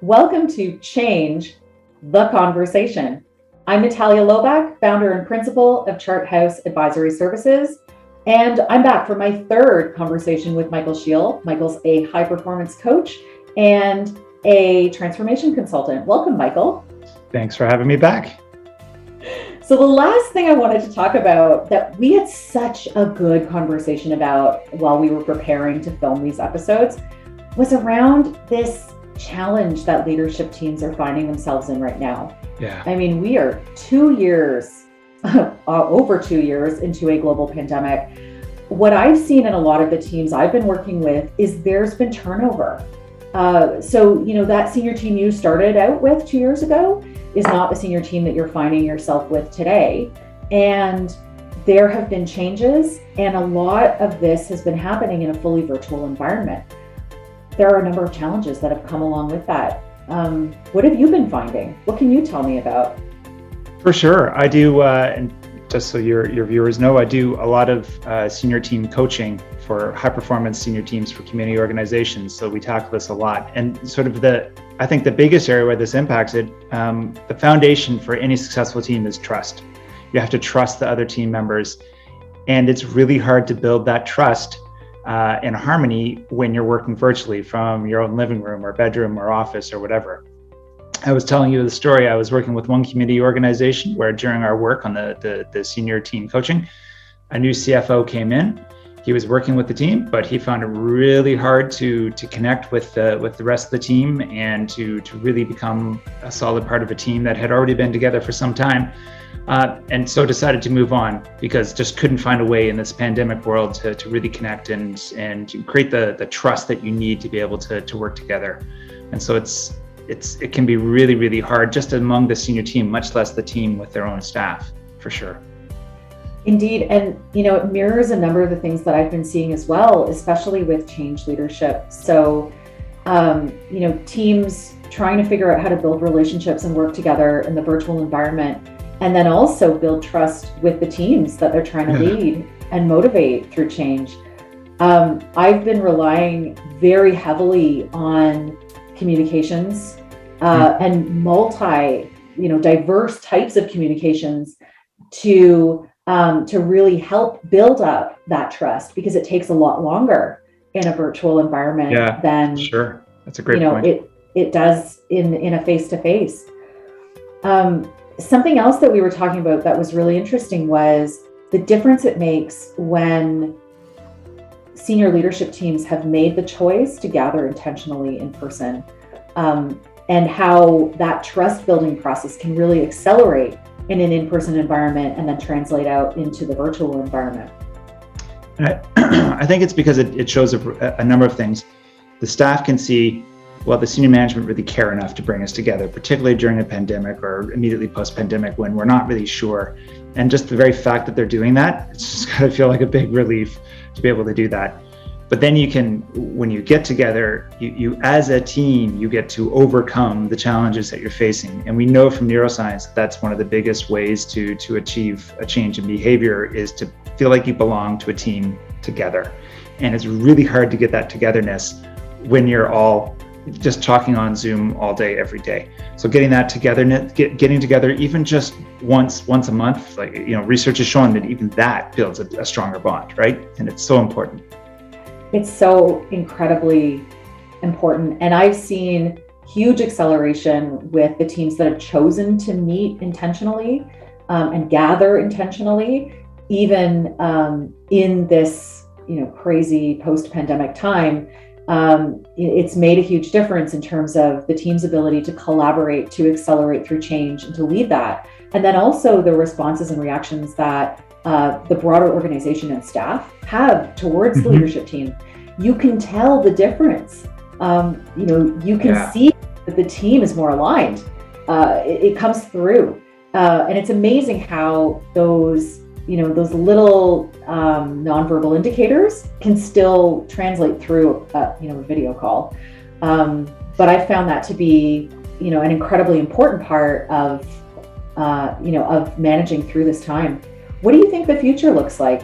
Welcome to Change the Conversation. I'm Natalia Lobach, founder and principal of Chart House Advisory Services, and I'm back for my third conversation with Michael Schiel. Michael's a high-performance coach and a transformation consultant. Welcome, Michael. Thanks for having me back. So the last thing I wanted to talk about that we had such a good conversation about while we were preparing to film these episodes was around this challenge that leadership teams are finding themselves in right now. Yeah. I mean, we are 2 years, over 2 years into a global pandemic. What I've seen in a lot of the teams I've been working with is there's been turnover. So, that senior team you started out with 2 years ago is not the senior team that you're finding yourself with today. And there have been changes, and a lot of this has been happening in a fully virtual environment. There are a number of challenges that have come along with that. What have you been finding? What can you tell me about? For sure. I do, and just so your viewers know, I do a lot of senior team coaching for high performance senior teams for community organizations. So we tackle this a lot. And sort of I think the biggest area where this impacts it, the foundation for any successful team is trust. You have to trust the other team members. And it's really hard to build that trust in harmony when you're working virtually from your own living room or bedroom or office or whatever. I was telling you the story. I was working with one community organization where during our work on the senior team coaching, a new CFO came in. He was working with the team, but he found it really hard to connect with the rest of the team and to really become a solid part of a team that had already been together for some time. And so decided to move on because just couldn't find a way in this pandemic world to really connect and to create the trust that you need to be able to work together. And so it can be really, really hard just among the senior team, much less the team with their own staff, for sure. Indeed. And, it mirrors a number of the things that I've been seeing as well, especially with change leadership. So, teams trying to figure out how to build relationships and work together in the virtual environment, and then also build trust with the teams that they're trying to lead and motivate through change. I've been relying very heavily on communications and diverse types of communications to really help build up that trust, because it takes a lot longer in a virtual environment than sure. That's a great point. It does in a face-to-face. Something else that we were talking about that was really interesting was the difference it makes when senior leadership teams have made the choice to gather intentionally in person, and how that trust building process can really accelerate in an in-person environment and then translate out into the virtual environment. And I think it's because it shows a number of things. The staff can see, well, the senior management really care enough to bring us together, particularly during a pandemic or immediately post-pandemic when we're not really sure. And just the very fact that they're doing that, it's just gotta feel like a big relief to be able to do that. But then when you get together, you as a team, you get to overcome the challenges that you're facing. And we know from neuroscience that's one of the biggest ways to achieve a change in behavior is to feel like you belong to a team together. And it's really hard to get that togetherness when you're all just talking on Zoom all day, every day. So getting that togetherness, getting together even just once a month, research has shown that even that builds a stronger bond, right? And it's so important. It's so incredibly important. And I've seen huge acceleration with the teams that have chosen to meet intentionally and gather intentionally, even in this, crazy post-pandemic time. It's made a huge difference in terms of the team's ability to collaborate, to accelerate through change, and to lead that. And then also the responses and reactions that the broader organization and staff have towards the leadership team. You can tell the difference. You can see that the team is more aligned. It comes through. And it's amazing how those little nonverbal indicators can still translate through a video call. But I found that to be, an incredibly important part of managing through this time. What do you think the future looks like,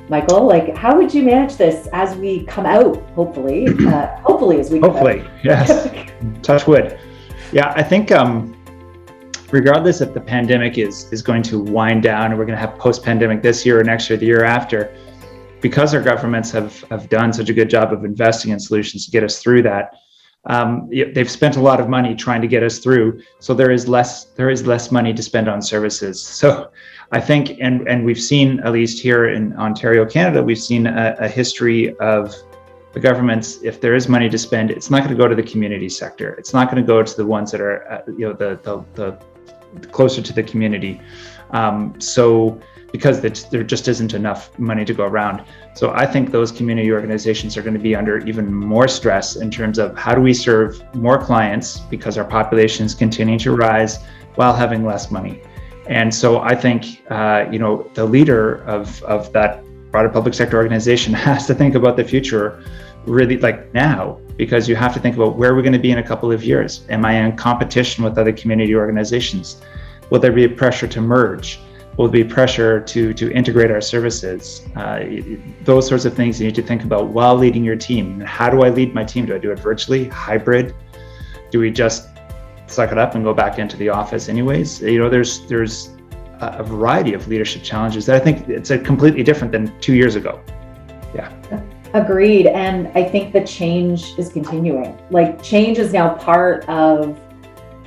Michael? How would you manage this as we come out, hopefully, as we come out? Hopefully, yes. Touch wood. Yeah, I think regardless if the pandemic is going to wind down and we're going to have post-pandemic this year or next year, the year after, because our governments have done such a good job of investing in solutions to get us through that, they've spent a lot of money trying to get us through. So there is less money to spend on services. So I think, and we've seen, at least here in Ontario, Canada, we've seen a history of the governments, if there is money to spend, it's not going to go to the community sector. It's not going to go to the ones that are, the closer to the community. So because there just isn't enough money to go around. So I think those community organizations are going to be under even more stress in terms of how do we serve more clients, because our population is continuing to rise while having less money. And so I think, the leader of that broader public sector organization has to think about the future really like now, because you have to think about where we're going to be in a couple of years. Am I in competition with other community organizations? Will there be a pressure to merge? Will there be pressure to integrate our services? Those sorts of things you need to think about while leading your team. How do I lead my team? Do I do it virtually, hybrid? Do we just suck it up and go back into the office anyways? There's a variety of leadership challenges that I think it's completely different than 2 years ago. Yeah. Agreed. And I think the change is continuing. Like, change is now part of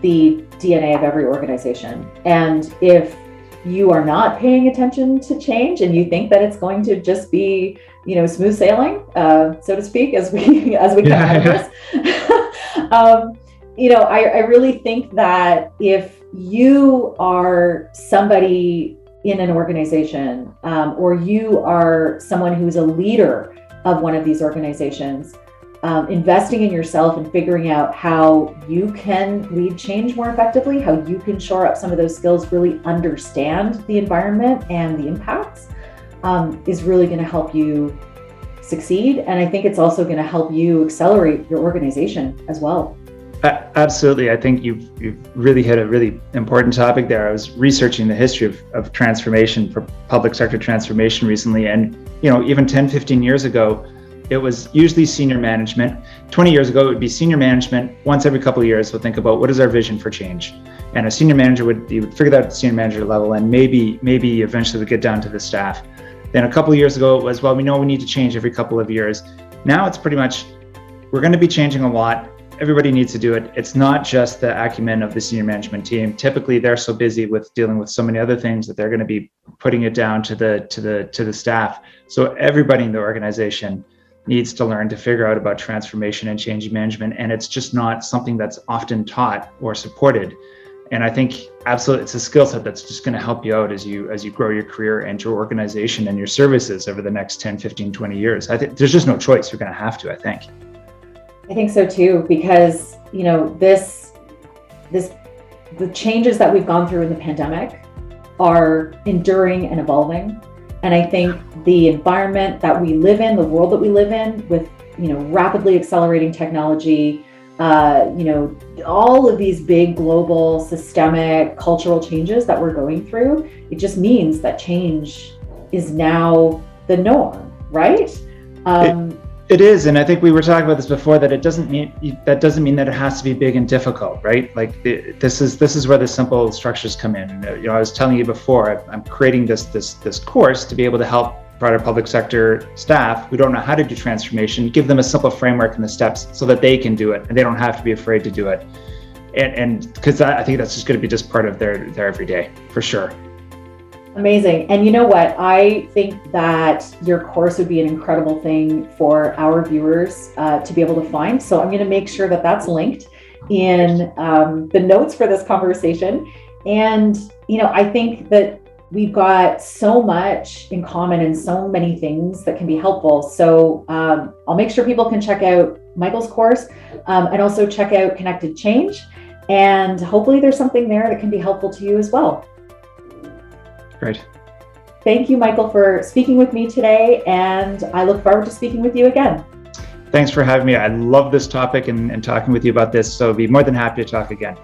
the DNA of every organization. And if you are not paying attention to change and you think that it's going to just be, smooth sailing, so to speak, as we come out of this, I really think that if you are somebody in an organization, or you are someone who's a leader of one of these organizations, investing in yourself and figuring out how you can lead change more effectively, how you can shore up some of those skills, really understand the environment and the impacts, is really going to help you succeed. And I think it's also going to help you accelerate your organization as well. Absolutely. I think you've really hit a really important topic there. I was researching the history of transformation, for public sector transformation recently. And, even 10, 15 years ago, it was usually senior management. 20 years ago, it would be senior management. Once every couple of years, we'll think about what is our vision for change. And a senior manager would figure that at the senior manager level, and maybe eventually would get down to the staff. Then a couple of years ago, it was, well, we know we need to change every couple of years. Now it's pretty much, we're going to be changing a lot. Everybody needs to do it. It's not just the acumen of the senior management team. Typically, they're so busy with dealing with so many other things that they're going to be putting it down to the staff. So everybody in the organization needs to learn to figure out about transformation and change management, and it's just not something that's often taught or supported. And I think absolutely, it's a skill set that's just going to help you out as you grow your career and your organization and your services over the next 10, 15, 20 years. I think there's just no choice. You're going to have to, I think. I think so too, because the changes that we've gone through in the pandemic are enduring and evolving. And I think the environment that we live in, the world that we live in, with rapidly accelerating technology, all of these big global systemic cultural changes that we're going through, it just means that change is now the norm, right? It is, and I think we were talking about this before, that it doesn't mean that it has to be big and difficult, right? Like this is where the simple structures come in. I was telling you before, I'm creating this course to be able to help broader public sector staff who don't know how to do transformation, give them a simple framework and the steps so that they can do it and they don't have to be afraid to do it. And because I think that's just going to be just part of their everyday, for sure. Amazing. And you know what? I think that your course would be an incredible thing for our viewers to be able to find. So I'm going to make sure that that's linked in the notes for this conversation. And, I think that we've got so much in common and so many things that can be helpful. So I'll make sure people can check out Michael's course and also check out Connected Change. And hopefully there's something there that can be helpful to you as well. Great. Thank you, Michael, for speaking with me today, and I look forward to speaking with you again. Thanks for having me. I love this topic and talking with you about this, so I'd be more than happy to talk again.